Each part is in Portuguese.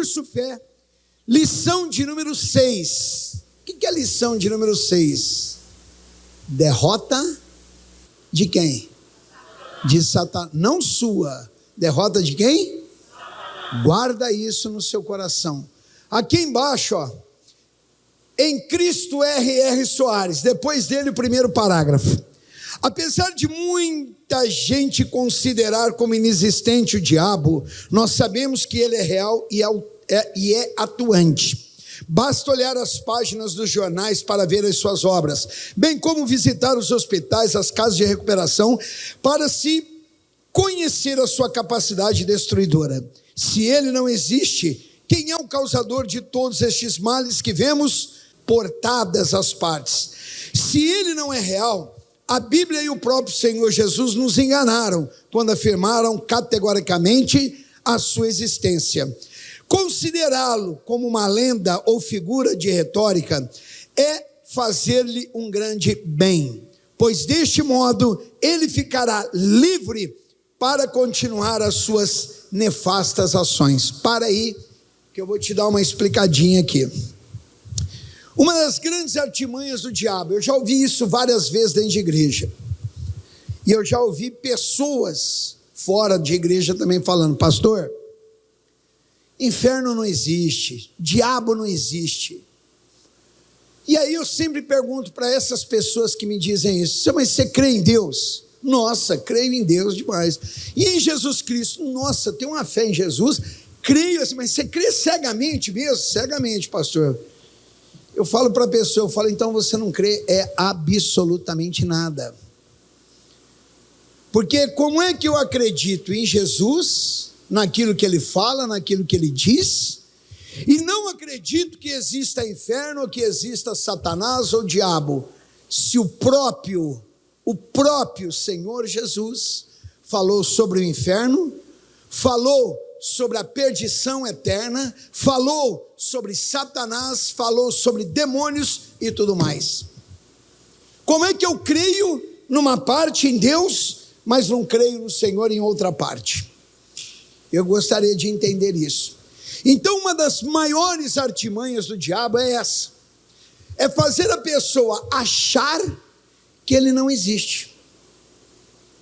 Curso Fé, lição de número 6. O que é a lição de número 6? Derrota de quem? De Satanás, não sua. Derrota de quem? Guarda isso no seu coração. Aqui embaixo, ó, em Cristo R.R. Soares, depois dele o primeiro parágrafo. Apesar de muita gente considerar como inexistente o diabo, nós sabemos que ele é real e é atuante. Basta olhar as páginas dos jornais para ver as suas obras, bem como visitar os hospitais, as casas de recuperação, para se conhecer a sua capacidade destruidora. Se ele não existe, quem é o causador de todos estes males que vemos portadas às partes? Se ele não é real, a Bíblia e o próprio Senhor Jesus nos enganaram quando afirmaram categoricamente a sua existência. Considerá-lo como uma lenda ou figura de retórica é fazer-lhe um grande bem, pois deste modo ele ficará livre para continuar as suas nefastas ações. Para aí, que eu vou te dar uma explicadinha aqui. Uma das grandes artimanhas do diabo, eu já ouvi isso várias vezes dentro de igreja, e eu já ouvi pessoas fora de igreja também falando: pastor, inferno não existe, diabo não existe. E aí eu sempre pergunto para essas pessoas que me dizem isso: mas você crê em Deus? Nossa, creio em Deus demais. E em Jesus Cristo? Nossa, tenho uma fé em Jesus, creio assim. Mas você crê cegamente mesmo? Cegamente, pastor. Eu falo para a pessoa, eu falo: então você não crê absolutamente nada. Porque como é que eu acredito em Jesus, naquilo que ele fala, naquilo que ele diz, e não acredito que exista inferno, ou que exista Satanás ou diabo, se o próprio Senhor Jesus falou sobre o inferno, falou sobre a perdição eterna, falou sobre Satanás, falou sobre demônios e tudo mais? Como é que eu creio numa parte em Deus, mas não creio no Senhor em outra parte? Eu gostaria de entender isso. Então, uma das maiores artimanhas do diabo é essa: é fazer a pessoa achar que ele não existe,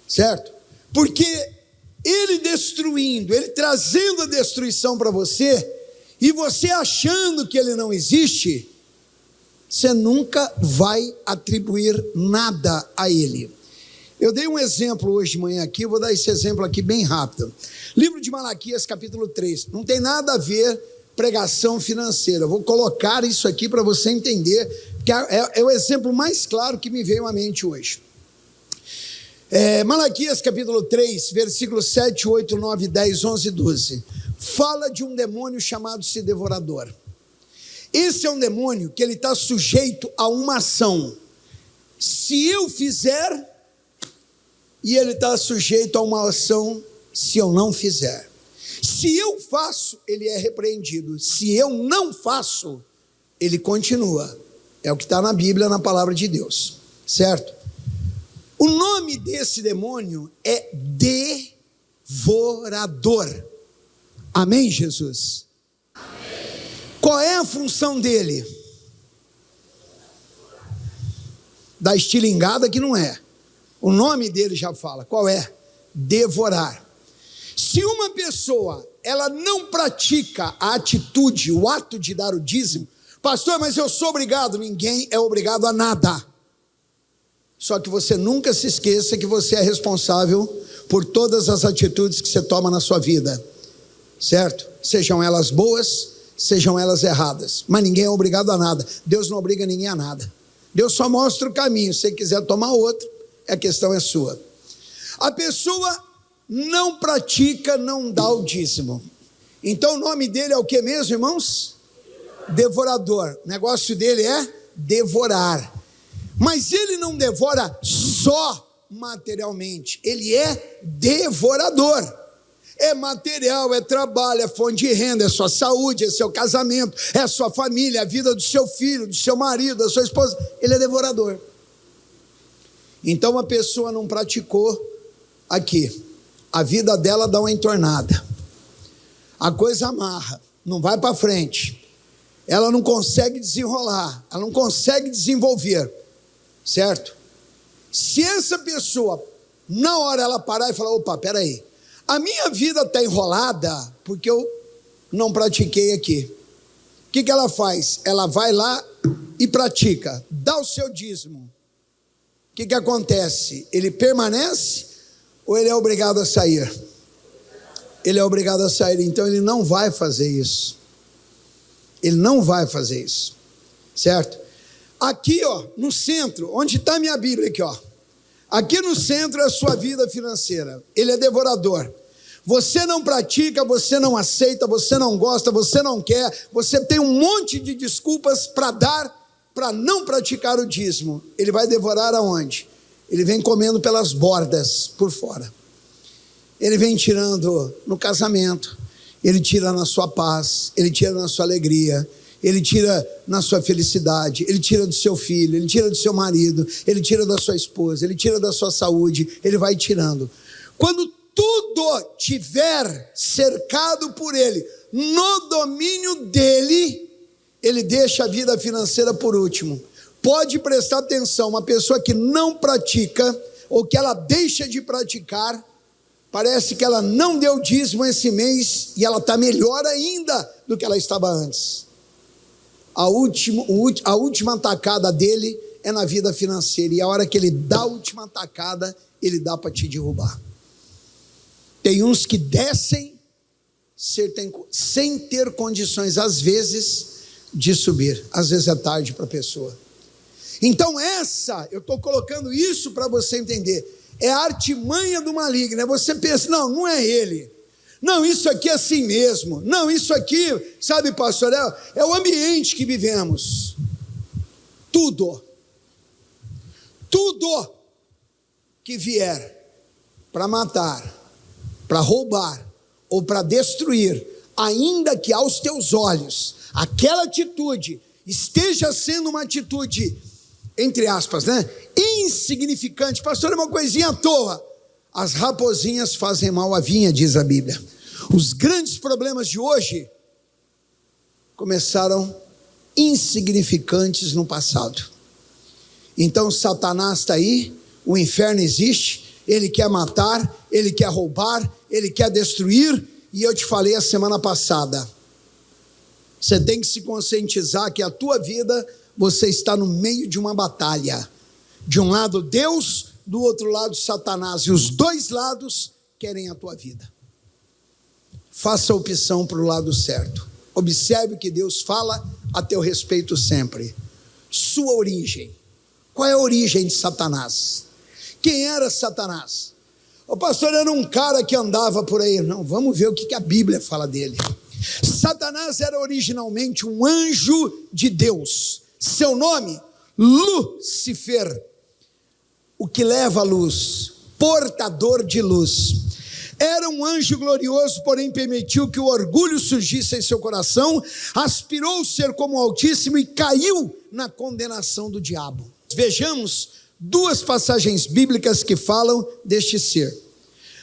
certo? Porque ele destruindo, ele trazendo a destruição para você, e você achando que ele não existe, você nunca vai atribuir nada a ele. Eu dei um exemplo hoje de manhã aqui, eu vou dar esse exemplo aqui bem rápido. Livro de Malaquias, capítulo 3, não tem nada a ver pregação financeira, eu vou colocar isso aqui para você entender, porque é o exemplo mais claro que me veio à mente hoje. Malaquias capítulo 3, versículos 7, 8, 9, 10, 11, 12, fala de um demônio chamado-se devorador. Esse é um demônio que ele está sujeito a uma ação. Se eu fizer, e ele está sujeito a uma ação se eu não fizer. Se eu faço, ele é repreendido. Se eu não faço, ele continua. É o que está na Bíblia, na palavra de Deus, certo? O nome desse demônio é devorador. Amém, Jesus? Amém. Qual é a função dele? Da estilingada que não é. O nome dele já fala. Qual é? Devorar. Se uma pessoa, ela não pratica a atitude, o ato de dar o dízimo, pastor, mas eu sou obrigado. Ninguém é obrigado a nada. Só que você nunca se esqueça que você é responsável por todas as atitudes que você toma na sua vida, certo? Sejam elas boas, sejam elas erradas, mas ninguém é obrigado a nada. Deus não obriga ninguém a nada. Deus só mostra o caminho. Se você quiser tomar outro, a questão é sua. A pessoa não pratica, não dá o dízimo. Então o nome dele é o que mesmo, irmãos? Devorador. O negócio dele é devorar. Mas ele não devora só materialmente, ele é devorador. É material, é trabalho, é fonte de renda, é sua saúde, é seu casamento, é sua família, a vida do seu filho, do seu marido, da sua esposa. Ele é devorador. Então a pessoa não praticou aqui, a vida dela dá uma entornada, a coisa amarra, não vai para frente, ela não consegue desenrolar, ela não consegue desenvolver, certo? Se essa pessoa, na hora ela parar e falar, opa, peraí, a minha vida está enrolada porque eu não pratiquei aqui. O que ela faz? Ela vai lá e pratica, dá o seu dízimo. O que acontece? Ele permanece ou ele é obrigado a sair? Ele é obrigado a sair, então ele não vai fazer isso. Ele não vai fazer isso, certo? Aqui, ó, no centro, onde está a minha Bíblia aqui, ó. Aqui no centro é a sua vida financeira. Ele é devorador. Você não pratica, você não aceita, você não gosta, você não quer, você tem um monte de desculpas para dar, para não praticar o dízimo. Ele vai devorar aonde? Ele vem comendo pelas bordas, por fora. Ele vem tirando no casamento, ele tira na sua paz, ele tira na sua alegria, ele tira na sua felicidade, ele tira do seu filho, ele tira do seu marido, ele tira da sua esposa, ele tira da sua saúde, ele vai tirando. Quando tudo tiver cercado por ele, no domínio dele, ele deixa a vida financeira por último. Pode prestar atenção, uma pessoa que não pratica, ou que ela deixa de praticar, parece que ela não deu dízimo esse mês, e ela está melhor ainda do que ela estava antes. A última tacada dele é na vida financeira, e a hora que ele dá a última tacada, ele dá para te derrubar. Tem uns que descem sem ter condições, às vezes, de subir. Às vezes é tarde para a pessoa. Então eu estou colocando isso para você entender. É a artimanha do maligno. Você pensa, não é ele. Não, isso aqui é assim mesmo. Não, isso aqui, sabe, pastor, é o ambiente que vivemos. Tudo que vier para matar, para roubar ou para destruir, ainda que aos teus olhos aquela atitude esteja sendo uma atitude, entre aspas, insignificante, pastor, é uma coisinha à toa. As raposinhas fazem mal à vinha, diz a Bíblia. Os grandes problemas de hoje começaram insignificantes no passado. Então Satanás está aí, o inferno existe, ele quer matar, ele quer roubar, ele quer destruir, e eu te falei a semana passada, você tem que se conscientizar que a tua vida, você está no meio de uma batalha, de um lado Deus, do outro lado Satanás, e os dois lados querem a tua vida. Faça a opção para o lado certo, observe o que Deus fala a teu respeito sempre. Sua origem, qual é a origem de Satanás? Quem era Satanás? O pastor era um cara que andava por aí. Não, vamos ver o que a Bíblia fala dele. Satanás era originalmente um anjo de Deus. Seu nome, Lúcifer, o que leva a luz, portador de luz. Era um anjo glorioso, porém permitiu que o orgulho surgisse em seu coração, aspirou ser como o Altíssimo e caiu na condenação do diabo. Vejamos duas passagens bíblicas que falam deste ser.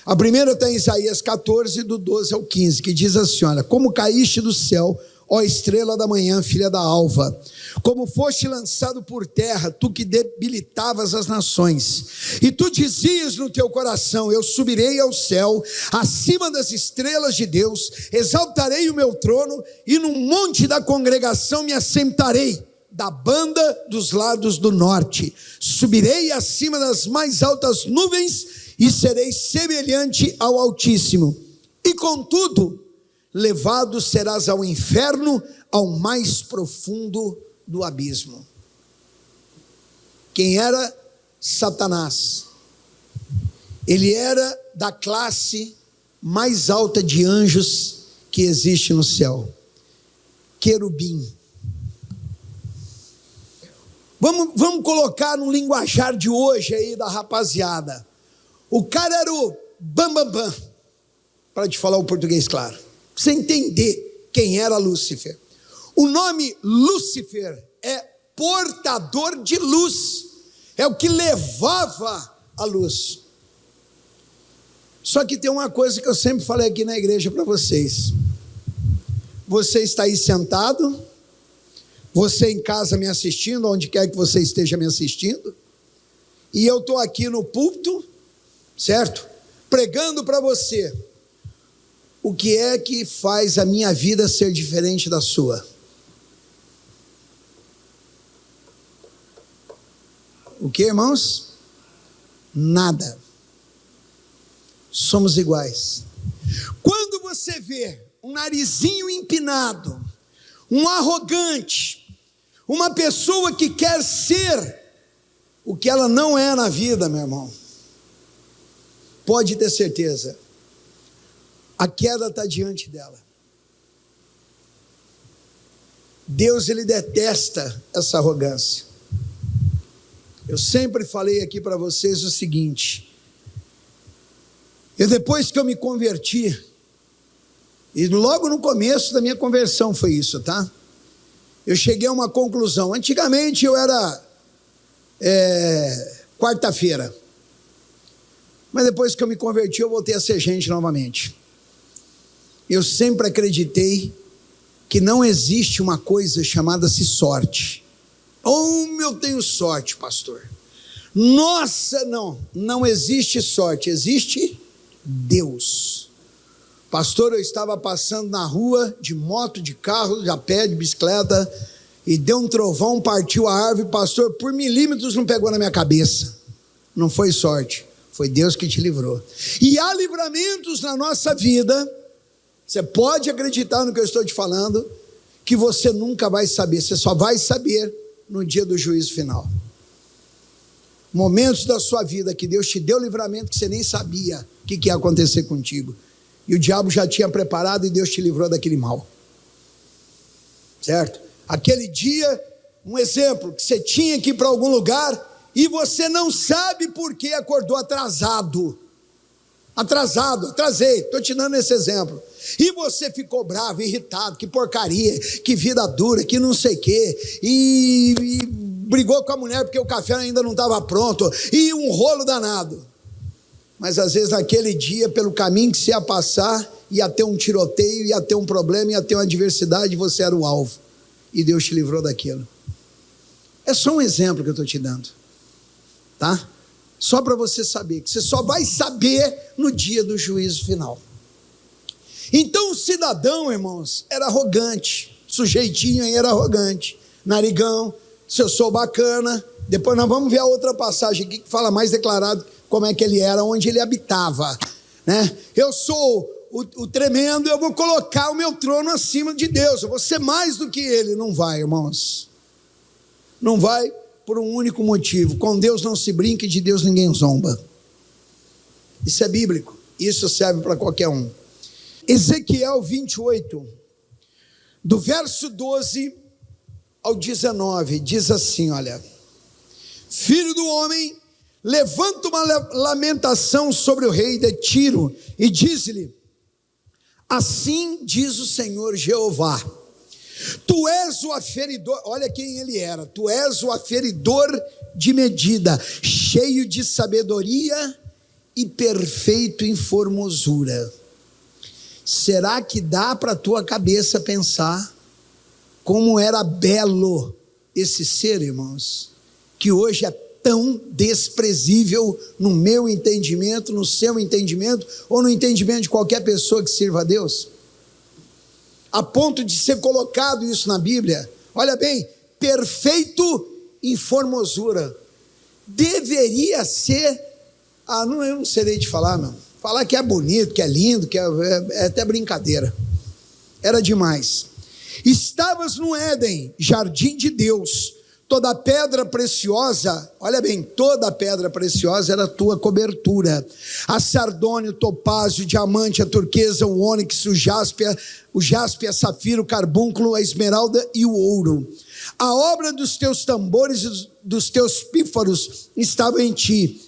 A primeira está em Isaías 14, do 12 ao 15, que diz assim, olha, como caíste do céu, ó estrela da manhã, filha da alva, como foste lançado por terra, tu que debilitavas as nações, e tu dizias no teu coração, eu subirei ao céu, acima das estrelas de Deus, exaltarei o meu trono, e no monte da congregação me assentarei, da banda dos lados do norte, subirei acima das mais altas nuvens, e serei semelhante ao Altíssimo, e contudo, levado serás ao inferno, ao mais profundo do abismo. Quem era Satanás? Ele era da classe mais alta de anjos que existe no céu, querubim. Vamos colocar no linguajar de hoje aí da rapaziada. O cara era o bambambam, para te falar o português claro, pra você entender quem era Lúcifer. O nome Lúcifer é portador de luz, é o que levava a luz. Só que tem uma coisa que eu sempre falei aqui na igreja para vocês: você está aí sentado, você em casa me assistindo, onde quer que você esteja me assistindo, e eu estou aqui no púlpito, certo? Pregando para você. O que é que faz a minha vida ser diferente da sua? O que, irmãos? Nada. Somos iguais. Quando você vê um narizinho empinado, um arrogante, uma pessoa que quer ser o que ela não é na vida, meu irmão, pode ter certeza, a queda está diante dela. Deus, ele detesta essa arrogância. Eu sempre falei aqui para vocês o seguinte: depois que eu me converti, e logo no começo da minha conversão foi isso, tá? Eu cheguei a uma conclusão. Antigamente eu era quarta-feira, mas depois que eu me converti eu voltei a ser gente novamente. Eu sempre acreditei que não existe uma coisa chamada-se sorte. Eu tenho sorte, pastor. Nossa, não existe sorte, existe Deus. Pastor, eu estava passando na rua, de moto, de carro, de a pé, de bicicleta, e deu um trovão, partiu a árvore, pastor, por milímetros não pegou na minha cabeça. Não foi sorte, foi Deus que te livrou. E há livramentos na nossa vida, você pode acreditar no que eu estou te falando, que você nunca vai saber, você só vai saber no dia do juízo final. Momentos da sua vida que Deus te deu livramento que você nem sabia o que ia acontecer contigo, e o diabo já tinha preparado e Deus te livrou daquele mal, certo? Aquele dia, um exemplo, que você tinha que ir para algum lugar e você não sabe por que acordou atrasei, estou te dando esse exemplo, e você ficou bravo, irritado, que porcaria, que vida dura, que não sei o quê, e brigou com a mulher porque o café ainda não estava pronto, e um rolo danado. Mas às vezes naquele dia, pelo caminho que você ia passar, ia ter um tiroteio, ia ter um problema, ia ter uma adversidade, e você era o alvo, e Deus te livrou daquilo. É só um exemplo que eu estou te dando, tá? Só para você saber, que você só vai saber no dia do juízo final. Então o cidadão, irmãos, era arrogante, sujeitinho aí era arrogante, narigão, se eu sou bacana. Depois nós vamos ver a outra passagem aqui que fala mais declarado como é que ele era, onde ele habitava, né? Eu sou o tremendo, eu vou colocar o meu trono acima de Deus, eu vou ser mais do que ele. Não vai, irmãos, não vai, por um único motivo: com Deus não se brinca e de Deus ninguém zomba. Isso é bíblico, isso serve para qualquer um. Ezequiel 28, do verso 12 ao 19, diz assim, olha: filho do homem, levanta uma lamentação sobre o rei de Tiro e diz-lhe: assim diz o Senhor Jeová, tu és o aferidor, olha quem ele era, tu és o aferidor de medida, cheio de sabedoria e perfeito em formosura. Será que dá para a tua cabeça pensar como era belo esse ser, irmãos, que hoje é tão desprezível no meu entendimento, no seu entendimento, ou no entendimento de qualquer pessoa que sirva a Deus? A ponto de ser colocado isso na Bíblia. Olha bem, perfeito em formosura. Deveria ser, eu não serei de falar, não. Falar que é bonito, que é lindo, que é até brincadeira. Era demais. Estavas no Éden, jardim de Deus. Toda pedra preciosa, olha bem, toda pedra preciosa era a tua cobertura. A sardônio, o topázio, o diamante, a turquesa, o ônix, o jaspe, a safira, o carbúnculo, a esmeralda e o ouro. A obra dos teus tambores e dos teus pífaros estava em ti.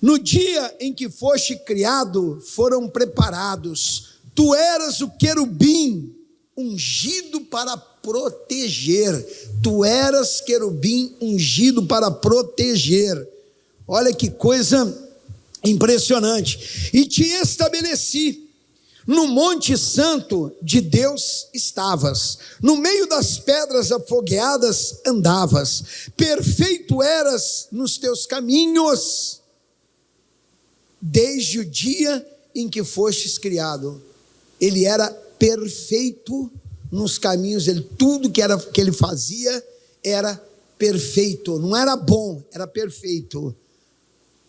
No dia em que foste criado, foram preparados. Tu eras o querubim ungido para proteger. Tu eras querubim ungido para proteger. Olha que coisa impressionante. E te estabeleci No monte santo de Deus estavas, no meio das pedras afogueadas andavas, perfeito eras nos teus caminhos, desde o dia em que fostes criado. Ele era perfeito nos caminhos dele, tudo que ele fazia era perfeito, não era bom, era perfeito,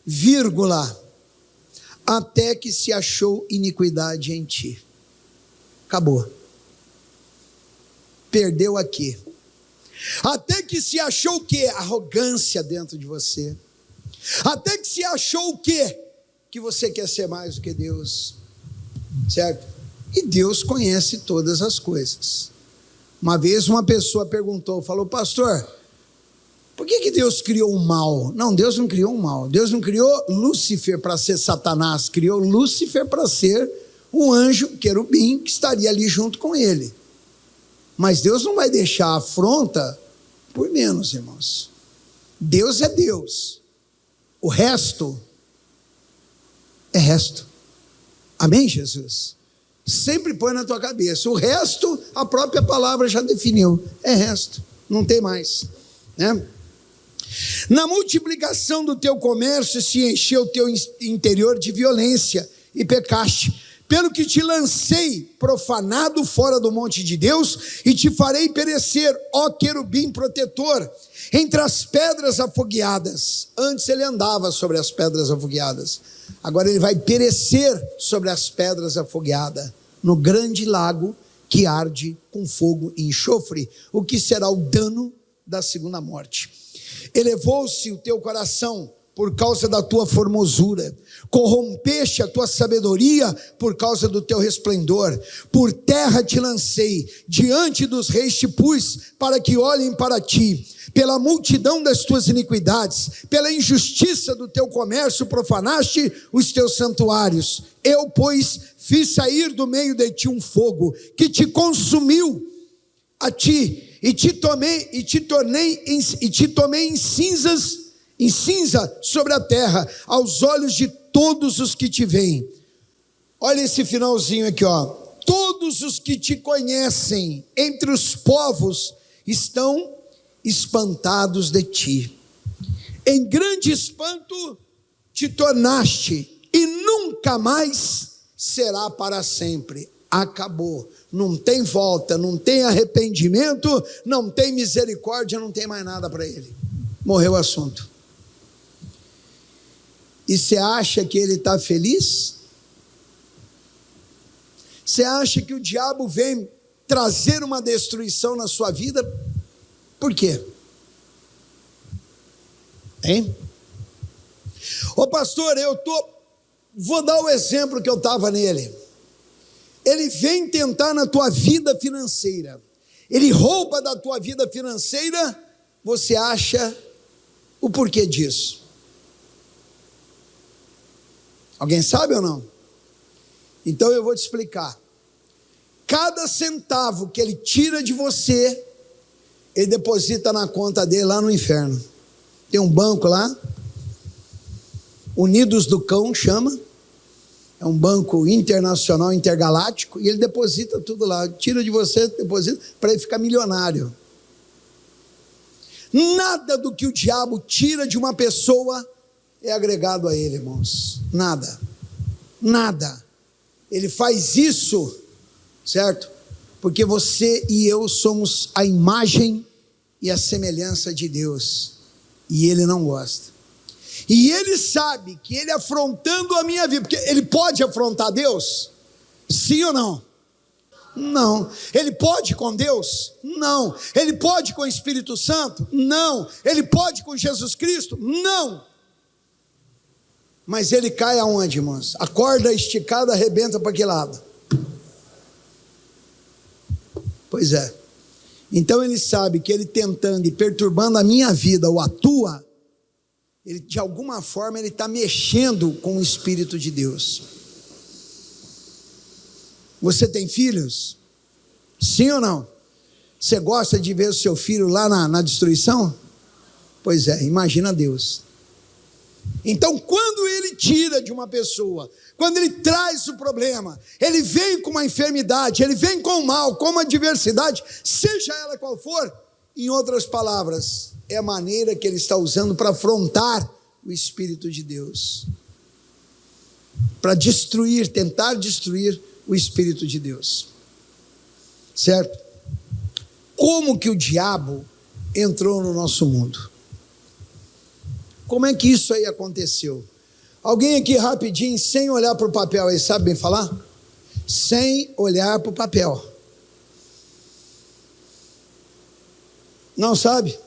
vírgula, até que se achou iniquidade em ti. Acabou. Perdeu aqui. Até que se achou o quê? Arrogância dentro de você. Até que se achou o quê? Que você quer ser mais do que Deus. Certo? E Deus conhece todas as coisas. Uma vez uma pessoa perguntou, falou: pastor, por que Deus criou o mal? Não, Deus não criou o mal. Deus não criou Lúcifer para ser Satanás. Criou Lúcifer para ser um anjo, querubim, que estaria ali junto com ele. Mas Deus não vai deixar a afronta por menos, irmãos. Deus é Deus. O resto é resto. Amém, Jesus? Sempre põe na tua cabeça. O resto, a própria palavra já definiu. É resto. Não tem mais. Né? Na multiplicação do teu comércio se encheu o teu interior de violência e pecaste, pelo que te lancei profanado fora do monte de Deus e te farei perecer, ó querubim protetor, entre as pedras afogueadas. Antes ele andava sobre as pedras afogueadas, agora ele vai perecer sobre as pedras afogueadas, no grande lago que arde com fogo e enxofre, o que será o dano da segunda morte. Elevou-se o teu coração por causa da tua formosura, corrompeste a tua sabedoria por causa do teu resplendor. Por terra te lancei, diante dos reis te pus, para que olhem para ti. Pela multidão das tuas iniquidades, pela injustiça do teu comércio profanaste os teus santuários. Eu, pois, fiz sair do meio de ti um fogo, que te consumiu a ti, e te tomei em cinza sobre a terra, aos olhos de todos os que te veem. Olha esse finalzinho aqui, ó. Todos os que te conhecem entre os povos estão espantados de ti. Em grande espanto te tornaste, e nunca mais será para sempre. Acabou, não tem volta, não tem arrependimento, não tem misericórdia, não tem mais nada para ele. Morreu o assunto. E você acha que ele está feliz? Você acha que o diabo vem trazer uma destruição na sua vida? Por quê? Hein? Ô pastor, vou dar o exemplo que eu estava nele. Ele vem tentar na tua vida financeira, ele rouba da tua vida financeira. Você acha o porquê disso? Alguém sabe ou não? Então eu vou te explicar. Cada centavo que ele tira de você, ele deposita na conta dele lá no inferno. Tem um banco lá, Unidos do Cão chama, é um banco internacional, intergaláctico, e ele deposita tudo lá, tira de você, deposita, para ele ficar milionário. Nada do que o diabo tira de uma pessoa é agregado a ele, irmãos. Nada. Nada. Ele faz isso, certo? Porque você e eu somos a imagem e a semelhança de Deus. E ele não gosta. E ele sabe que ele afrontando a minha vida, porque ele pode afrontar Deus? Sim ou não? Não. Ele pode com Deus? Não. Ele pode com o Espírito Santo? Não. Ele pode com Jesus Cristo? Não. Mas ele cai aonde, irmãos? A corda esticada arrebenta para que lado? Pois é. Então ele sabe que ele tentando e perturbando a minha vida, ou a tua, ele, de alguma forma ele está mexendo com o Espírito de Deus. Você tem filhos? Sim ou não? Você gosta de ver o seu filho lá na destruição? Pois é, imagina Deus. Então, quando ele tira de uma pessoa, quando ele traz o problema, ele vem com uma enfermidade, ele vem com o mal, com uma adversidade, seja ela qual for, em outras palavras, é a maneira que ele está usando para afrontar o Espírito de Deus, para destruir, tentar destruir o Espírito de Deus, certo? Como que o diabo entrou no nosso mundo? Como é que isso aí aconteceu? Alguém aqui rapidinho, sem olhar para o papel aí, sabe bem falar? Sem olhar para o papel. Não sabe?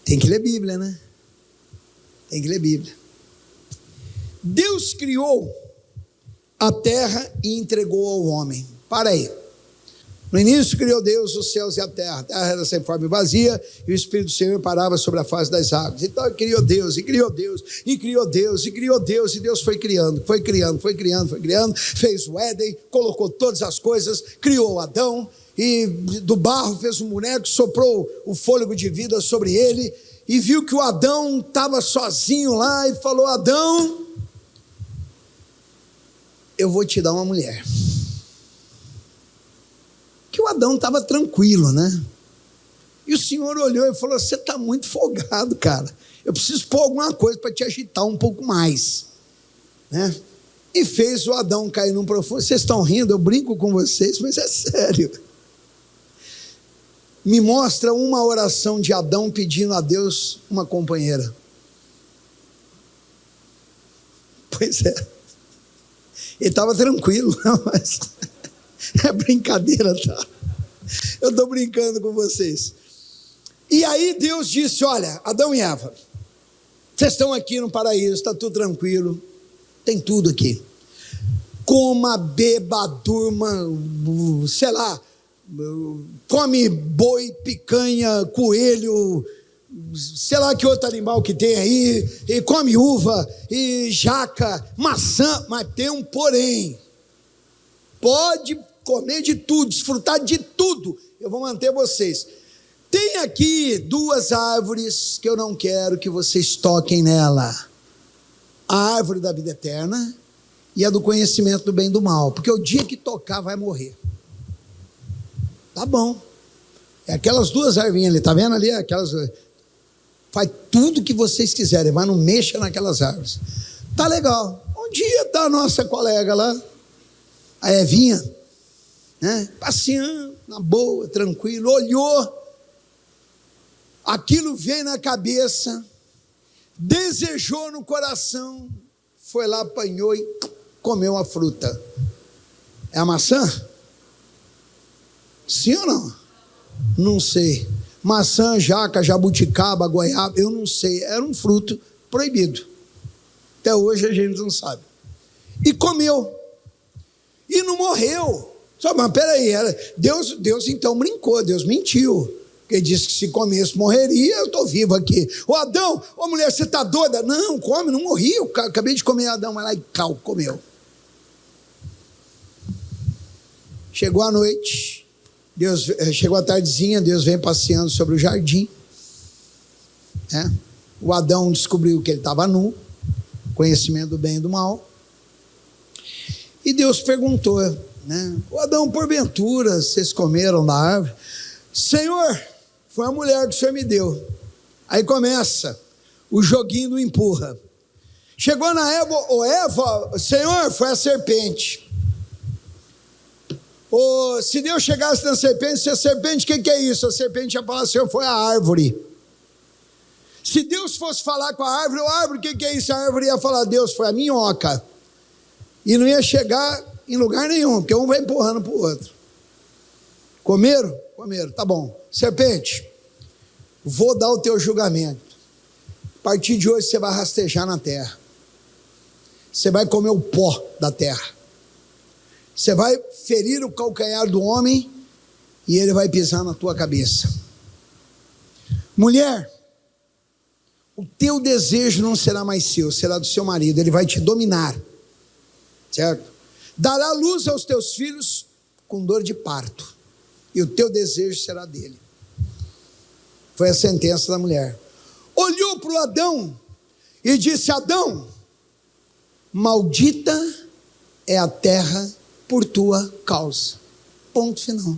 Tem que ler Bíblia, né? Tem que ler Bíblia. Deus criou a terra e entregou ao homem. Para aí. No início criou Deus os céus e a terra era sem forma e vazia, e o Espírito do Senhor parava sobre a face das águas. Então ele criou Deus, e criou Deus, e criou Deus, e criou Deus, e Deus foi criando, fez o Éden, colocou todas as coisas, criou Adão, e do barro fez um boneco, soprou o fôlego de vida sobre ele, e viu que o Adão estava sozinho lá, e falou: Adão, eu vou te dar uma mulher. Que o Adão estava tranquilo, né? E o Senhor olhou e falou: você está muito folgado, cara, eu preciso pôr alguma coisa para te agitar um pouco mais, né? E fez o Adão cair num profundo. Vocês estão rindo, eu brinco com vocês, mas é sério. Me mostra uma oração de Adão pedindo a Deus uma companheira. Pois é, ele estava tranquilo, mas é brincadeira, tá? Eu estou brincando com vocês. E aí Deus disse: olha, Adão e Eva, vocês estão aqui no paraíso, está tudo tranquilo, tem tudo aqui. Coma, beba, durma, sei lá, come boi, picanha, coelho, sei lá que outro animal que tem aí, e come uva, e jaca, maçã, mas tem um porém. Pode comer de tudo, desfrutar de tudo, eu vou manter vocês. Tem aqui duas árvores que eu não quero que vocês toquem nela: a árvore da vida eterna e a do conhecimento do bem e do mal, porque o dia que tocar vai morrer. Tá bom, é aquelas duas arvinhas ali, tá vendo ali? Aquelas, faz tudo que vocês quiserem, mas não mexa naquelas árvores. Tá legal. Um dia tá a nossa colega lá, a Evinha, né, passeando na boa, tranquilo, olhou, aquilo veio na cabeça, desejou no coração, foi lá, apanhou e comeu a fruta. É a maçã? Sim ou não? Não sei. Maçã, jaca, jabuticaba, goiaba, eu não sei. Era um fruto proibido. Até hoje a gente não sabe. E comeu. E não morreu. Só, mas peraí, Deus então brincou, Deus mentiu. Porque disse que se comesse morreria, eu estou vivo aqui. Ô Adão, ô mulher, você está doida? Não, come, não morri, eu acabei de comer. Adão vai lá e comeu. Chegou a noite, chegou a tardezinha, Deus vem passeando sobre o jardim. Né? O Adão descobriu que ele estava nu, conhecimento do bem e do mal. E Deus perguntou, né? O Adão, porventura, vocês comeram da árvore? Senhor, foi a mulher que o Senhor me deu. Aí começa o joguinho do empurra. Chegou na Eva, Senhor, foi a serpente. Se Deus chegasse na serpente, se a serpente, o que é isso? A serpente ia falar: Senhor, foi a árvore. Se Deus fosse falar com a árvore, o que é isso? A árvore ia falar: Deus, foi a minhoca. E não ia chegar em lugar nenhum, porque um vai empurrando para o outro. Comeram? Comeram, tá bom. Serpente, vou dar o teu julgamento. A partir de hoje você vai rastejar na terra. Você vai comer o pó da terra. Você vai ferir o calcanhar do homem e ele vai pisar na tua cabeça. Mulher, o teu desejo não será mais seu, será do seu marido, ele vai te dominar, certo? Dará luz aos teus filhos com dor de parto, e o teu desejo será dele. Foi a sentença da mulher. Olhou para o Adão e disse: Adão, maldita é a terra por tua causa. Ponto final.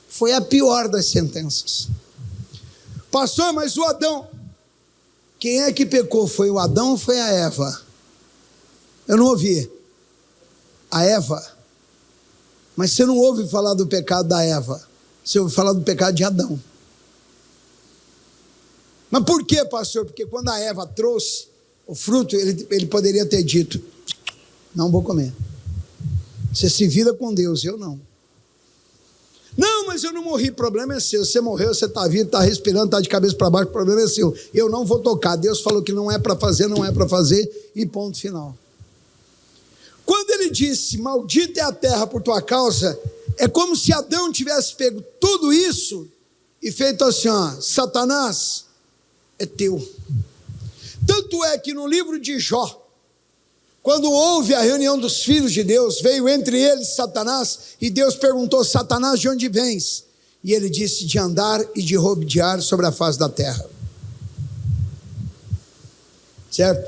Foi a pior das sentenças. Pastor, mas o Adão, quem é que pecou? Foi o Adão ou foi a Eva? Eu não ouvi. A Eva. Mas você não ouve falar do pecado da Eva. Você ouve falar do pecado de Adão. Mas por quê, pastor? Porque quando a Eva trouxe o fruto, ele poderia ter dito: não vou comer. Você se vira com Deus, eu não. Não, mas eu não morri, problema é seu. Você morreu, você está vivo, está respirando, está de cabeça para baixo, problema é seu. Eu não vou tocar. Deus falou que não é para fazer, não é para fazer, e ponto final. Quando ele disse: maldita é a terra por tua causa, é como se Adão tivesse pego tudo isso e feito assim: ó, Satanás, é teu. Tanto é que no livro de Jó, quando houve a reunião dos filhos de Deus, veio entre eles Satanás, e Deus perguntou: Satanás, de onde vens? E ele disse: de andar e de rodear sobre a face da terra. Certo?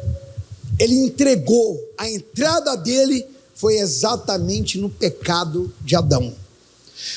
Ele entregou, a entrada dele foi exatamente no pecado de Adão.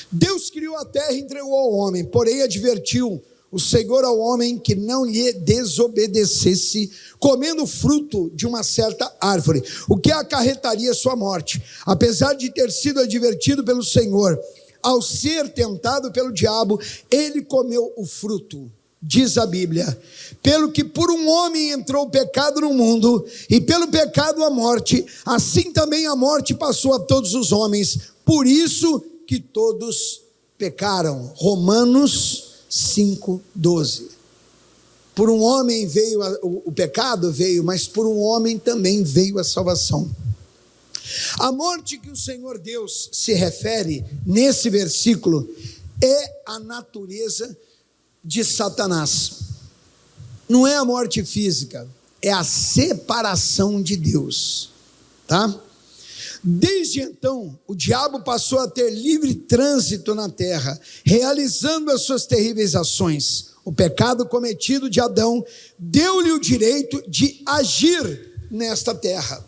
Deus criou a terra e entregou ao homem, porém advertiu o Senhor ao homem que não lhe desobedecesse, comendo fruto de uma certa árvore, o que acarretaria sua morte. Apesar de ter sido advertido pelo Senhor, ao ser tentado pelo diabo, ele comeu o fruto. Diz a Bíblia: pelo que por um homem entrou o pecado no mundo, e pelo pecado a morte, assim também a morte passou a todos os homens, por isso que todos pecaram. Romanos 5:12. Por um homem veio o pecado, veio, mas por um homem também veio a salvação. A morte que o Senhor Deus se refere nesse versículo é a natureza de Satanás. Não é a morte física, é a separação de Deus, tá? Desde então, o diabo passou a ter livre trânsito na terra, realizando as suas terríveis ações. O pecado cometido de Adão deu-lhe o direito de agir nesta terra.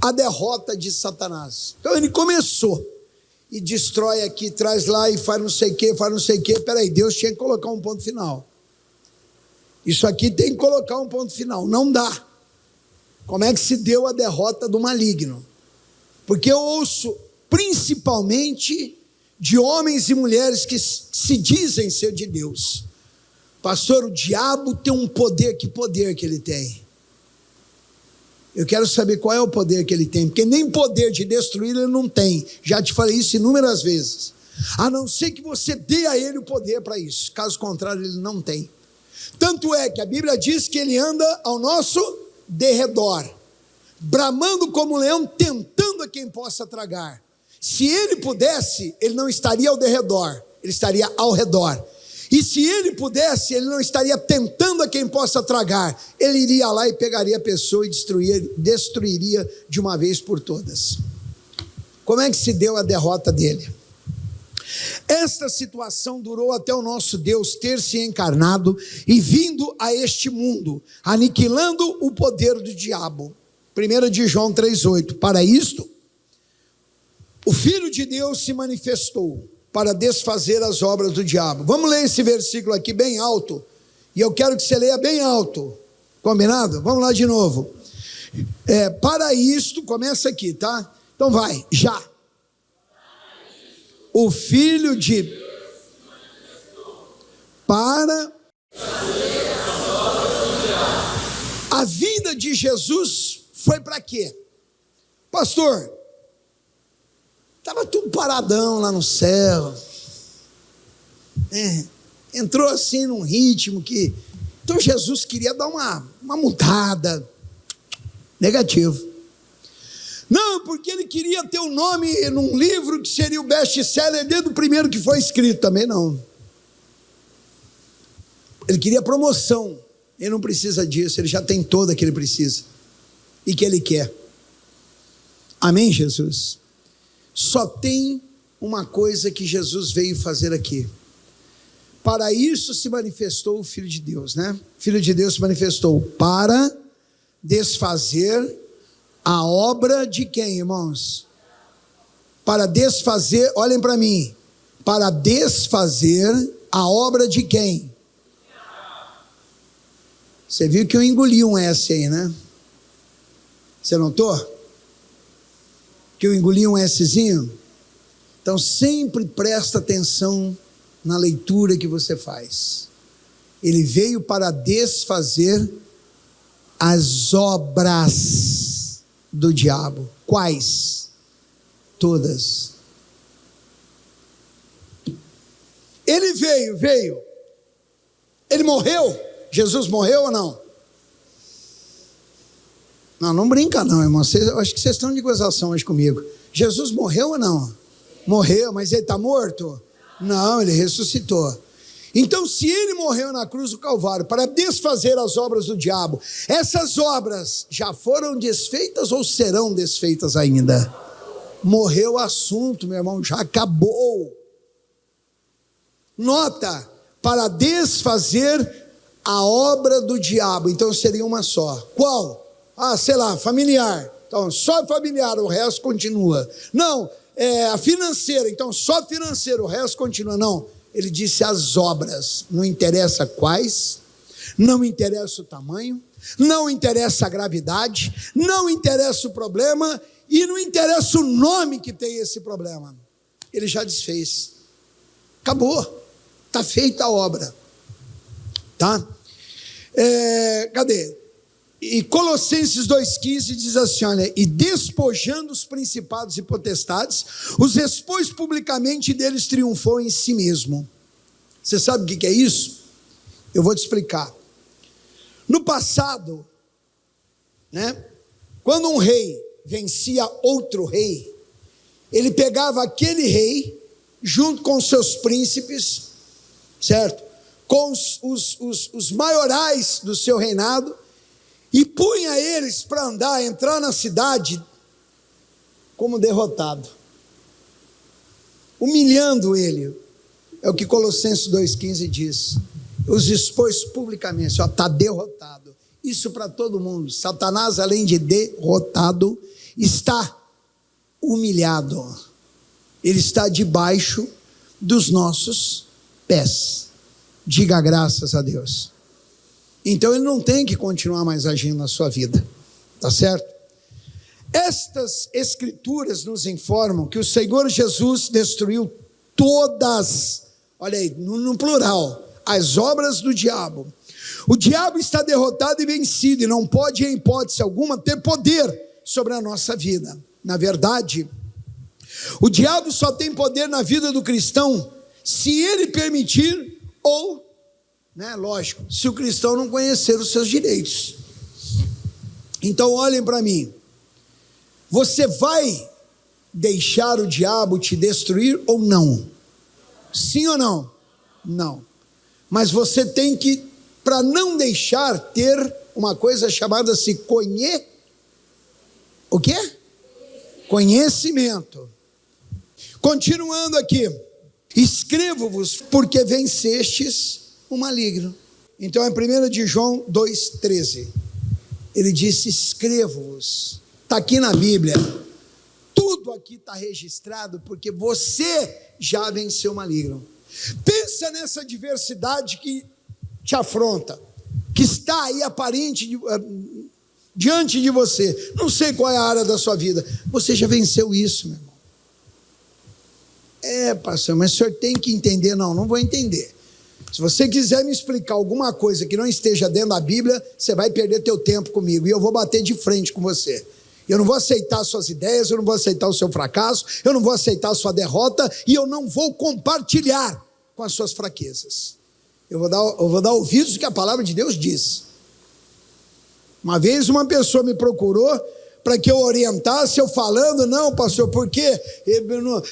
A derrota de Satanás. Então ele começou e destrói aqui, traz lá e faz não sei o que, faz não sei o que. Peraí, Deus tinha que colocar um ponto final. Isso aqui tem que colocar um ponto final. Não dá. Como é que se deu a derrota do maligno? Porque eu ouço principalmente de homens e mulheres que se dizem ser de Deus: pastor, o diabo tem um poder. Que poder que ele tem? Eu quero saber qual é o poder que ele tem, porque nem poder de destruir ele não tem. Já te falei isso inúmeras vezes. A não ser que você dê a ele o poder para isso. Caso contrário, ele não tem. Tanto é que a Bíblia diz que ele anda ao nosso derredor, bramando como um leão, tentando a quem possa tragar. Se ele pudesse, ele não estaria ao derredor, ele estaria ao redor. E se ele pudesse, ele não estaria tentando a quem possa tragar. Ele iria lá e pegaria a pessoa e destruiria de uma vez por todas. Como é que se deu a derrota dele? Esta situação durou até o nosso Deus ter se encarnado e vindo a este mundo, aniquilando o poder do diabo. 1 de João 3,8. Para isto, o Filho de Deus se manifestou para desfazer as obras do diabo. Vamos ler esse versículo aqui bem alto, e eu quero que você leia bem alto, combinado? Vamos lá de novo. Para isto, começa aqui, tá? Então vai, já. O Filho de Deus para a vida de Jesus foi para quê? Pastor, estava tudo paradão lá no céu, entrou assim num ritmo que, então Jesus queria dar uma mudada. Negativo. Não, porque ele queria ter um nome num livro que seria o best-seller desde o primeiro que foi escrito, também não. Ele queria promoção. Ele não precisa disso, ele já tem toda que ele precisa e que ele quer. Amém, Jesus? Só tem uma coisa que Jesus veio fazer aqui: Para isso se manifestou o Filho de Deus, né? O Filho de Deus se manifestou para desfazer a obra de quem, irmãos? Para desfazer, olhem para mim, para desfazer a obra de quem? Você viu que eu engoli um S aí, né? Você notou? Que eu engoli um Szinho? Então sempre presta atenção na leitura que você faz. Ele veio para desfazer as obras do diabo. Quais? Todas. Ele veio. Ele morreu? Jesus morreu ou não? Não brinca não, irmão. Eu acho que vocês estão de gozação hoje comigo. Jesus morreu ou não? Morreu, mas ele está morto? Não, ele ressuscitou. Então, se ele morreu na cruz do Calvário para desfazer as obras do diabo, essas obras já foram desfeitas ou serão desfeitas ainda? Morreu o assunto, meu irmão, já acabou. Nota, para desfazer a obra do diabo, então seria uma só. Qual? Sei lá, familiar. Então, só familiar, o resto continua. Não, a financeira, então só financeiro, o resto continua. Não, ele disse as obras, não interessa quais, não interessa o tamanho, não interessa a gravidade, não interessa o problema e não interessa o nome que tem esse problema. Ele já desfez. Acabou. Está feita a obra. Tá? Cadê? E Colossenses 2,15 diz assim, olha, e despojando os principados e potestades, os expôs publicamente e deles triunfou em si mesmo. Você sabe o que é isso? Eu vou te explicar. No passado, né, quando um rei vencia outro rei, ele pegava aquele rei, junto com os seus príncipes, certo? Com os maiorais do seu reinado, e punha eles para entrar na cidade como derrotado, humilhando ele. É o que Colossenses 2,15 diz. Os expôs publicamente, está derrotado. Isso para todo mundo. Satanás, além de derrotado, está humilhado. Ele está debaixo dos nossos pés. Diga graças a Deus. Então ele não tem que continuar mais agindo na sua vida, tá certo? Estas escrituras nos informam que o Senhor Jesus destruiu todas, olha aí, no plural, as obras do diabo. O diabo está derrotado e vencido e não pode em hipótese alguma ter poder sobre a nossa vida. Na verdade, o diabo só tem poder na vida do cristão se ele permitir ou, lógico, se o cristão não conhecer os seus direitos. Então olhem para mim, você vai deixar o diabo te destruir ou não? Sim ou não? Não. Mas você tem que, para não deixar, ter uma coisa chamada-se o quê? Conhecimento. Continuando aqui, escrevo-vos porque vencestes o maligno. Então é 1 de João 2,13. Ele disse, escrevo-vos. Está aqui na Bíblia. Tudo aqui está registrado porque você já venceu o maligno. Pensa nessa diversidade que te afronta, que está aí aparente diante de você. Não sei qual é a área da sua vida. Você já venceu isso, meu irmão. Pastor, mas o senhor tem que entender. Não vou entender. Se você quiser me explicar alguma coisa que não esteja dentro da Bíblia, você vai perder teu tempo comigo e eu vou bater de frente com você. Eu não vou aceitar suas ideias, eu não vou aceitar o seu fracasso, eu não vou aceitar a sua derrota e eu não vou compartilhar com as suas fraquezas. Eu vou dar ouvidos ao que a palavra de Deus diz. Uma vez uma pessoa me procurou para que eu orientasse, eu falando, não, pastor, porque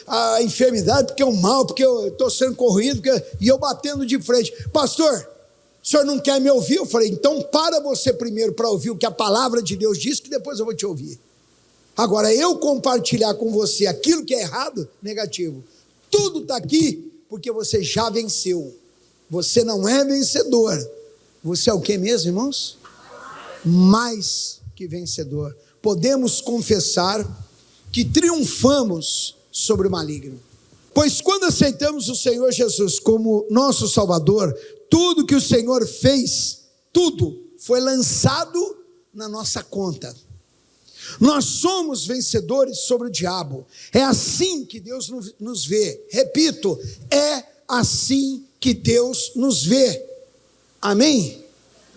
a enfermidade, porque é o mal, porque eu estou sendo corrido, e eu batendo de frente. Pastor, o senhor não quer me ouvir? Eu falei, então para você primeiro para ouvir o que a palavra de Deus diz, que depois eu vou te ouvir. Agora, eu compartilhar com você aquilo que é errado, negativo. Tudo está aqui porque você já venceu. Você não é vencedor. Você é o que mesmo, irmãos? Mais que vencedor. Podemos confessar que triunfamos sobre o maligno. Pois quando aceitamos o Senhor Jesus como nosso Salvador, tudo que o Senhor fez, tudo foi lançado na nossa conta. Nós somos vencedores sobre o diabo. É assim que Deus nos vê. Repito, é assim que Deus nos vê. Amém?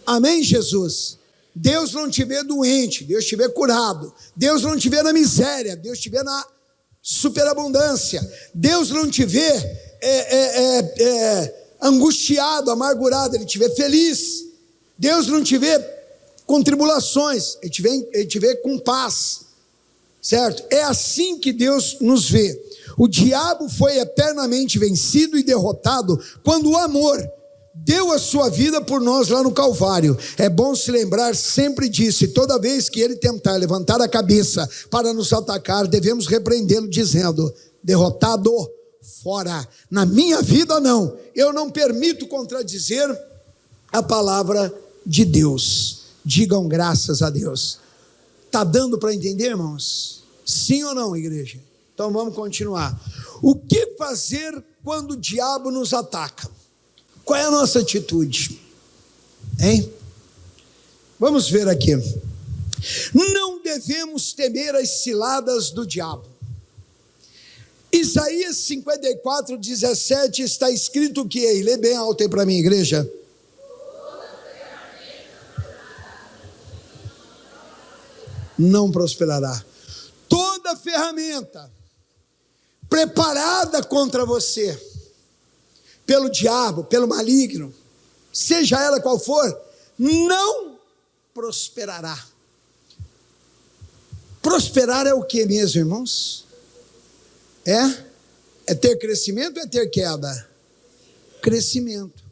Amém, Jesus? Deus não te vê doente, Deus te vê curado. Deus não te vê na miséria, Deus te vê na superabundância. Deus não te vê angustiado, amargurado, Ele te vê feliz. Deus não te vê com tribulações, Ele te vê com paz, certo? É assim que Deus nos vê. O diabo foi eternamente vencido e derrotado quando o amor deu a sua vida por nós lá no Calvário. É bom se lembrar sempre disso, e toda vez que ele tentar levantar a cabeça para nos atacar, devemos repreendê-lo dizendo: derrotado, fora. Na minha vida não, eu não permito contradizer a palavra de Deus. Digam graças a Deus. Está dando para entender, irmãos? Sim ou não, igreja? Então vamos continuar. O que fazer quando o diabo nos ataca? Qual é a nossa atitude? Hein? Vamos ver aqui. Não devemos temer as ciladas do diabo. Isaías 54, 17 está escrito o que aí? Lê bem alto aí para mim, igreja. Não prosperará. Toda ferramenta preparada contra você, pelo diabo, pelo maligno, seja ela qual for, não prosperará. Prosperar é o que mesmo, irmãos? É ter crescimento ou é ter queda? Crescimento.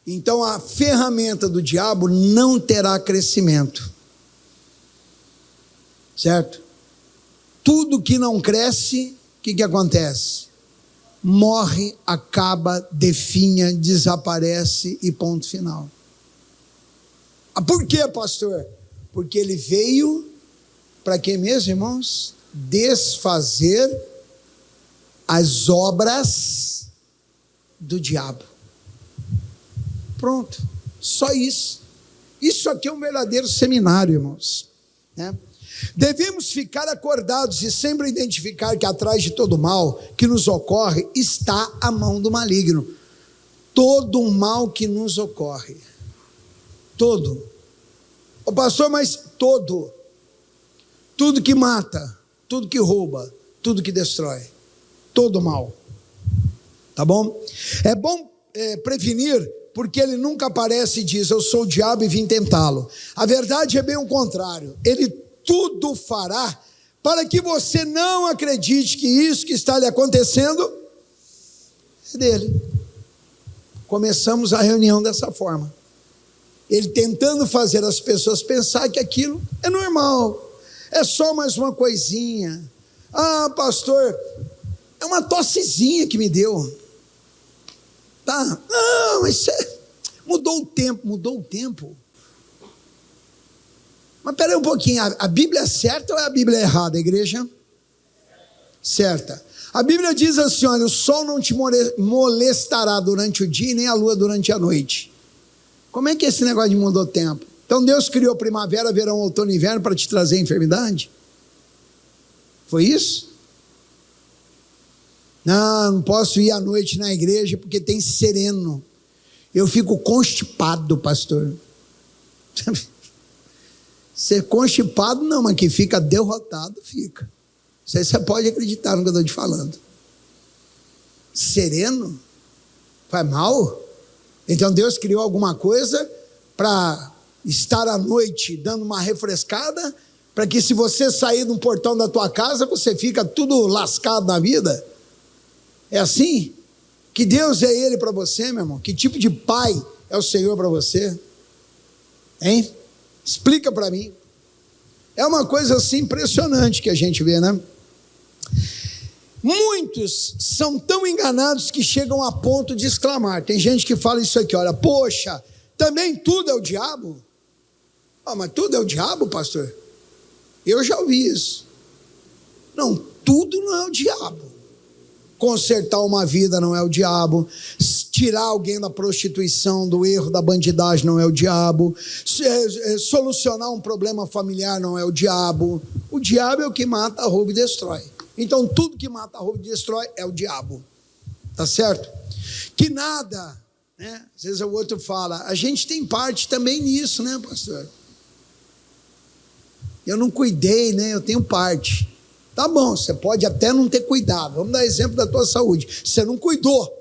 Então a ferramenta do diabo não terá crescimento. Certo? Tudo que não cresce, o que acontece? Morre, acaba, definha, desaparece e ponto final. Por quê, pastor? Porque ele veio para quê mesmo, irmãos? Desfazer as obras do diabo. Pronto, só isso. Isso aqui é um verdadeiro seminário, irmãos, né? Devemos ficar acordados e sempre identificar que atrás de todo mal que nos ocorre está a mão do maligno. Todo o mal que nos ocorre, todo. Ô pastor, mas todo. Tudo que mata, tudo que rouba, tudo que destrói, todo mal. Tá bom? É bom prevenir, porque ele nunca aparece e diz: eu sou o diabo e vim tentá-lo. A verdade é bem o contrário. Ele tudo fará para que você não acredite que isso que está lhe acontecendo é dele. Começamos a reunião dessa forma. Ele tentando fazer as pessoas pensar que aquilo é normal, é só mais uma coisinha. Ah, pastor, é uma tossezinha que me deu. Tá? Não, isso mudou o tempo. Mas peraí um pouquinho, a Bíblia é certa ou é a Bíblia errada, igreja? Certa. A Bíblia diz assim: olha, o sol não te molestará durante o dia e nem a lua durante a noite. Como é que é esse negócio de mudou o tempo? Então Deus criou primavera, verão, outono e inverno para te trazer enfermidade? Foi isso? Não posso ir à noite na igreja porque tem sereno. Eu fico constipado, pastor. Ser constipado não, mas que fica derrotado, fica. Isso aí você pode acreditar no que eu estou te falando. Sereno? Faz mal? Então Deus criou alguma coisa para estar à noite dando uma refrescada, para que se você sair de um portão da tua casa, você fica tudo lascado na vida? É assim? Que Deus é Ele para você, meu irmão? Que tipo de pai é o Senhor para você? Hein? Explica para mim. É uma coisa assim impressionante que a gente vê, né? Muitos são tão enganados que chegam a ponto de exclamar. Tem gente que fala isso aqui, olha, poxa, também tudo é o diabo? Ah, mas tudo é o diabo, pastor? Eu já ouvi isso. Não, tudo não é o diabo. Consertar uma vida não é o diabo. Tirar alguém da prostituição, do erro, da bandidagem não é o diabo. Solucionar um problema familiar não é o diabo. O diabo é o que mata, rouba e destrói. Então tudo que mata, rouba e destrói é o diabo. Tá certo? Que nada, né? Às vezes o outro fala, a gente tem parte também nisso, né, pastor? Eu não cuidei, né? Eu tenho parte. Tá bom, você pode até não ter cuidado. Vamos dar exemplo da tua saúde. Você não cuidou.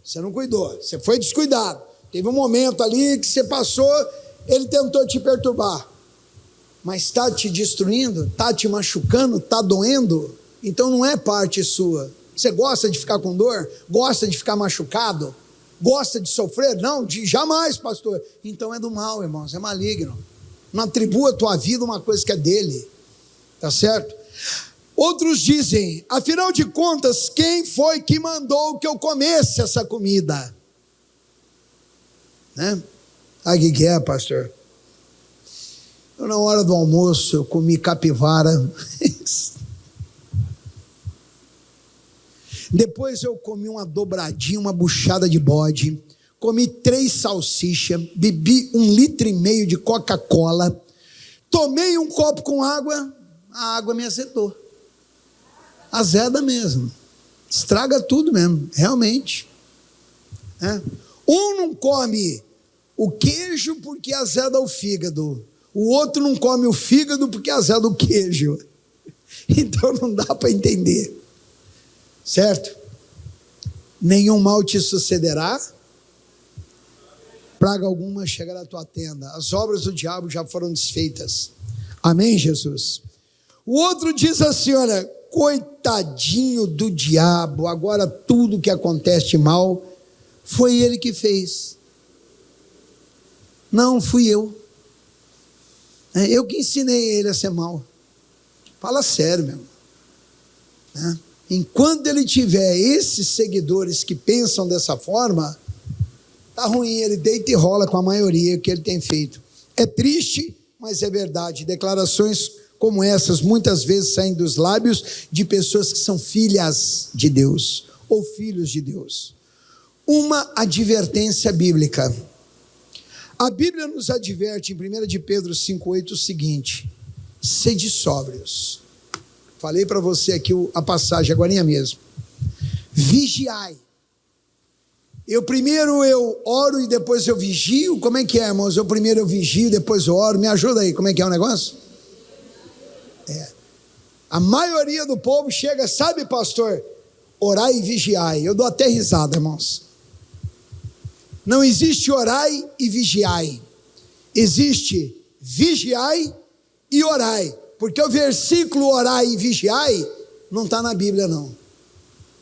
Você foi descuidado. Teve um momento ali que você passou, ele tentou te perturbar. Mas está te destruindo? Está te machucando? Está doendo? Então não é parte sua. Você gosta de ficar com dor? Gosta de ficar machucado? Gosta de sofrer? Não, jamais, pastor. Então é do mal, irmãos, é maligno. Não atribua a tua vida uma coisa que é dele. Tá certo? Outros dizem, afinal de contas, quem foi que mandou que eu comesse essa comida? Né? Ah, que é, pastor? Eu, na hora do almoço, eu comi capivara. Depois eu comi uma dobradinha, uma buchada de bode. Comi 3 salsichas, bebi 1,5 litro de Coca-Cola. Tomei um copo com água, a água me azedou. Azeda mesmo, estraga tudo mesmo, realmente. Um não come o queijo porque azeda o fígado, o outro não come o fígado porque azeda o queijo. Então não dá para entender, certo? Nenhum mal te sucederá, praga alguma chegará à tua tenda, as obras do diabo já foram desfeitas. Amém, Jesus? O outro diz assim, olha, coitadinho do diabo, agora tudo que acontece de mal, foi ele que fez. Não, fui eu. Eu que ensinei ele a ser mal. Fala sério, meu irmão. Enquanto ele tiver esses seguidores que pensam dessa forma, tá ruim, ele deita e rola com a maioria que ele tem feito. É triste, mas é verdade. Declarações como essas muitas vezes saem dos lábios de pessoas que são filhas de Deus ou filhos de Deus. Uma advertência bíblica. A Bíblia nos adverte em 1 de Pedro 5,8 o seguinte: sede sóbrios. Falei para você aqui a passagem agora mesmo. Vigiai. Primeiro eu oro e depois eu vigio. Como é que é, irmãos? Primeiro eu vigio, depois eu oro. Me ajuda aí, como é que é o negócio? A maioria do povo chega, sabe, pastor, orai e vigiai. Eu dou até risada, irmãos. Não existe orai e vigiai, existe vigiai e orai, porque o versículo orai e vigiai não está na Bíblia não.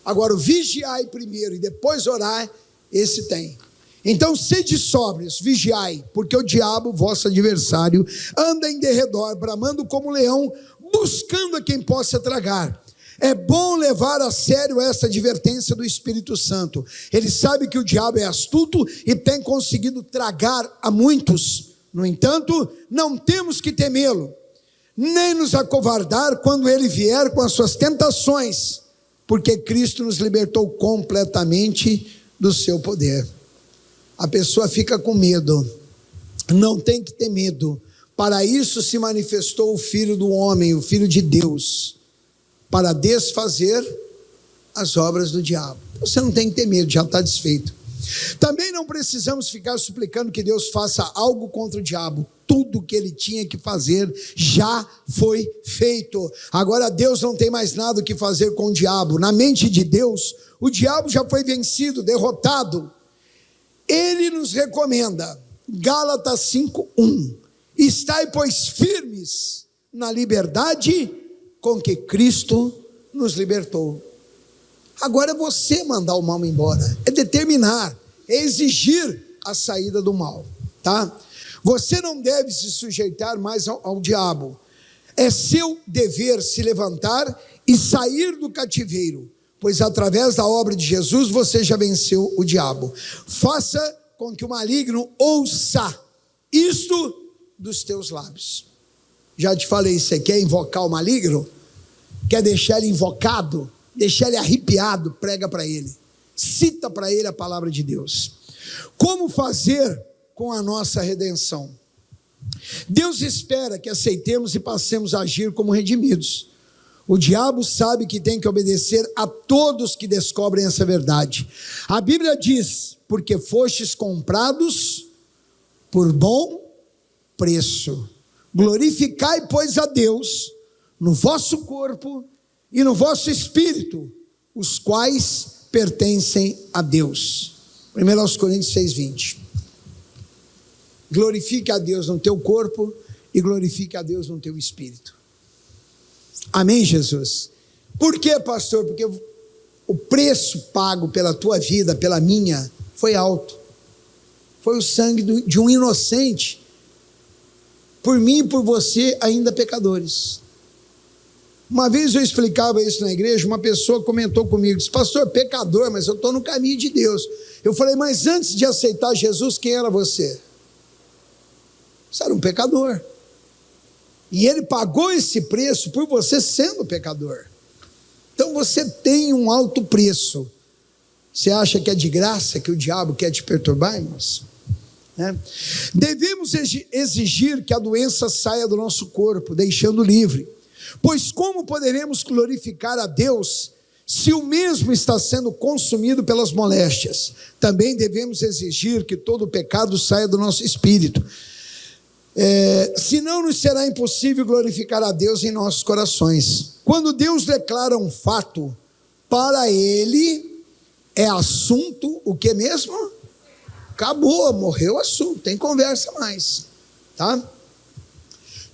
Agora o vigiai primeiro e depois orai, esse tem. Então sede sóbrios, vigiai, porque o diabo, vosso adversário, anda em derredor, bramando como leão, buscando a quem possa tragar. É bom levar a sério essa advertência do Espírito Santo. Ele sabe que o diabo é astuto e tem conseguido tragar a muitos. No entanto, não temos que temê-lo, nem nos acovardar quando ele vier com as suas tentações, porque Cristo nos libertou completamente do seu poder. A pessoa fica com medo, não tem que ter medo. Para isso se manifestou o Filho do homem, o Filho de Deus, para desfazer as obras do diabo. Você não tem que ter medo, já está desfeito. Também não precisamos ficar suplicando que Deus faça algo contra o diabo. Tudo que ele tinha que fazer já foi feito. Agora Deus não tem mais nada o que fazer com o diabo. Na mente de Deus, o diabo já foi vencido, derrotado. Ele nos recomenda, Gálatas 5:1, estai, pois, firmes na liberdade com que Cristo nos libertou. Agora é você mandar o mal embora, é determinar, é exigir a saída do mal, tá? Você não deve se sujeitar mais ao diabo. É seu dever se levantar e sair do cativeiro, pois através da obra de Jesus você já venceu o diabo. Faça com que o maligno ouça isto dos teus lábios. Já te falei, você quer invocar o maligno? Quer deixar ele invocado? Deixar ele arrepiado? Prega para ele. Cita para ele a palavra de Deus. Como fazer com a nossa redenção? Deus espera que aceitemos e passemos a agir como redimidos. O diabo sabe que tem que obedecer a todos que descobrem essa verdade. A Bíblia diz: porque fostes comprados por bom preço. Glorificai, pois, a Deus no vosso corpo e no vosso espírito, os quais pertencem a Deus. 1 Coríntios 6:20. Glorifique a Deus no teu corpo e glorifique a Deus no teu espírito. Amém, Jesus? Por quê, pastor? Porque o preço pago pela tua vida, pela minha, foi alto. Foi o sangue de um inocente, por mim e por você, ainda pecadores. Uma vez eu explicava isso na igreja, uma pessoa comentou comigo, disse: pastor, pecador, mas eu estou no caminho de Deus. Eu falei: mas antes de aceitar Jesus, quem era você? Você era um pecador. E ele pagou esse preço por você sendo pecador. Então você tem um alto preço. Você acha que é de graça que o diabo quer te perturbar, irmãos? Devemos exigir que a doença saia do nosso corpo, deixando livre. Pois como poderemos glorificar a Deus se o mesmo está sendo consumido pelas moléstias? Também devemos exigir que todo o pecado saia do nosso espírito. Senão nos será impossível glorificar a Deus em nossos corações. Quando Deus declara um fato, para ele é assunto, o que mesmo? Acabou, morreu o assunto, tem conversa mais, tá?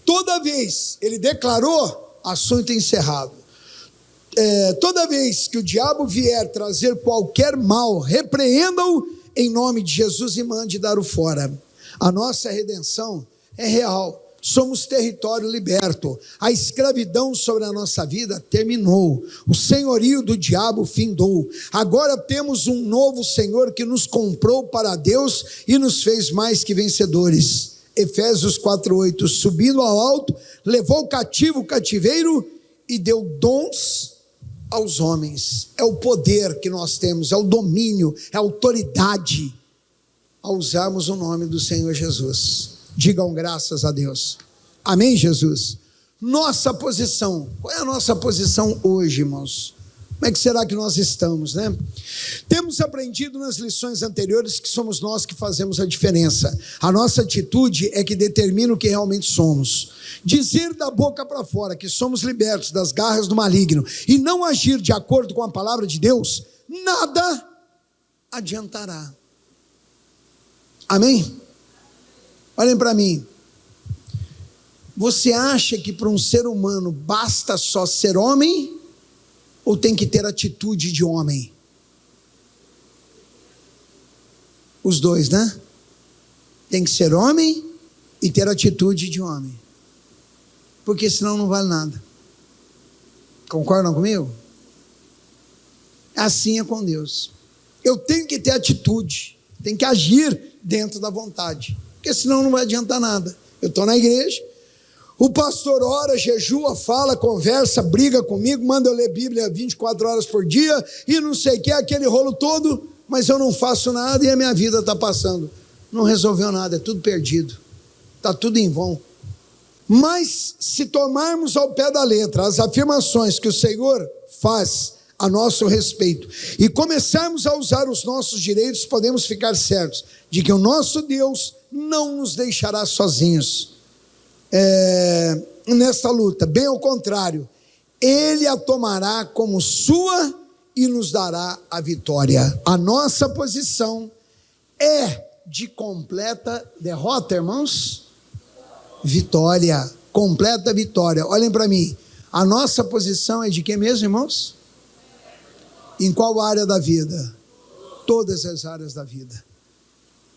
Toda vez ele declarou, assunto encerrado. Toda vez que o diabo vier trazer qualquer mal, repreenda-o em nome de Jesus e mande dar-o fora. A nossa redenção é real, somos território liberto, a escravidão sobre a nossa vida terminou, o senhorio do diabo findou, agora temos um novo Senhor que nos comprou para Deus e nos fez mais que vencedores. Efésios 4:8, subindo ao alto, levou cativo o cativeiro e deu dons aos homens. É o poder que nós temos, é o domínio, é a autoridade a usarmos o nome do Senhor Jesus. Digam graças a Deus. Amém, Jesus? Nossa posição. Qual é a nossa posição hoje, irmãos? Como é que será que nós estamos, né? Temos aprendido nas lições anteriores que somos nós que fazemos a diferença. A nossa atitude é que determina o que realmente somos. Dizer da boca para fora que somos libertos das garras do maligno e não agir de acordo com a palavra de Deus, nada adiantará. Amém? Olhem para mim. Você acha que para um ser humano basta só ser homem ou tem que ter atitude de homem? Os dois, né? Tem que ser homem e ter atitude de homem. Porque senão não vale nada. Concordam comigo? Assim é com Deus. Eu tenho que ter atitude, tenho que agir dentro da vontade. Porque senão não vai adiantar nada. Eu estou na igreja, o pastor ora, jejua, fala, conversa, briga comigo, manda eu ler Bíblia 24 horas por dia, e não sei o que, aquele rolo todo, mas eu não faço nada e a minha vida está passando. Não resolveu nada, é tudo perdido, está tudo em vão. Mas se tomarmos ao pé da letra as afirmações que o Senhor faz a nosso respeito e começarmos a usar os nossos direitos, podemos ficar certos de que o nosso Deus não nos deixará sozinhos nesta luta. Bem ao contrário, Ele a tomará como sua e nos dará a vitória. A nossa posição é de completa derrota, irmãos? Vitória, completa vitória. Olhem para mim, a nossa posição é de quê mesmo, irmãos? Em qual área da vida? Todas as áreas da vida.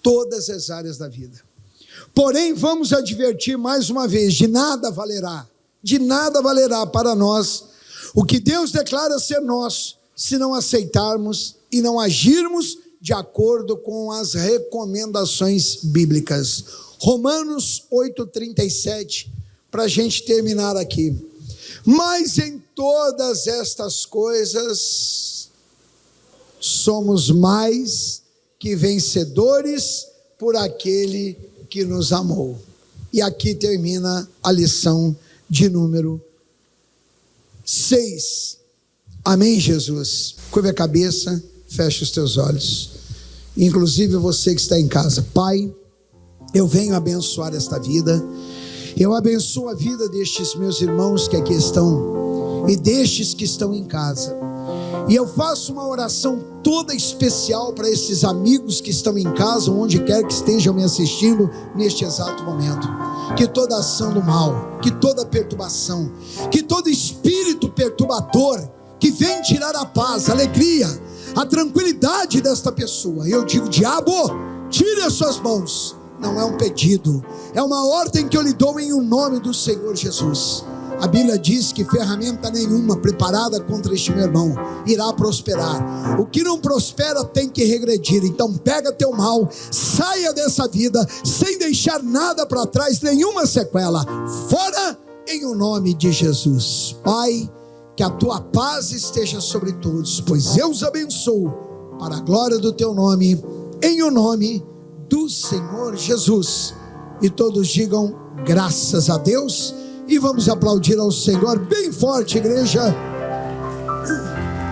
Todas as áreas da vida. Porém, vamos advertir mais uma vez, de nada valerá para nós o que Deus declara ser nosso, se não aceitarmos e não agirmos de acordo com as recomendações bíblicas. Romanos 8,37, para a gente terminar aqui. Mas em todas estas coisas somos mais que vencedores por aquele que nos amou. E aqui termina a lição de número 6. Amém, Jesus? Curva a cabeça, fecha os teus olhos. Inclusive você que está em casa. Pai, eu venho abençoar esta vida. Eu abençoo a vida destes meus irmãos que aqui estão e destes que estão em casa. E eu faço uma oração toda especial para esses amigos que estão em casa, onde quer que estejam me assistindo neste exato momento. Que toda ação do mal, que toda perturbação, que todo espírito perturbador que vem tirar a paz, a alegria, a tranquilidade desta pessoa, eu digo: diabo, tire as suas mãos. Não é um pedido, é uma ordem que eu lhe dou em o nome do Senhor Jesus. A Bíblia diz que ferramenta nenhuma preparada contra este meu irmão irá prosperar. O que não prospera tem que regredir. Então pega teu mal, saia dessa vida sem deixar nada para trás, nenhuma sequela. Fora em o nome de Jesus. Pai, que a tua paz esteja sobre todos, pois eu os abençoo para a glória do teu nome, em o nome do Senhor Jesus. E todos digam graças a Deus. E vamos aplaudir ao Senhor bem forte, igreja.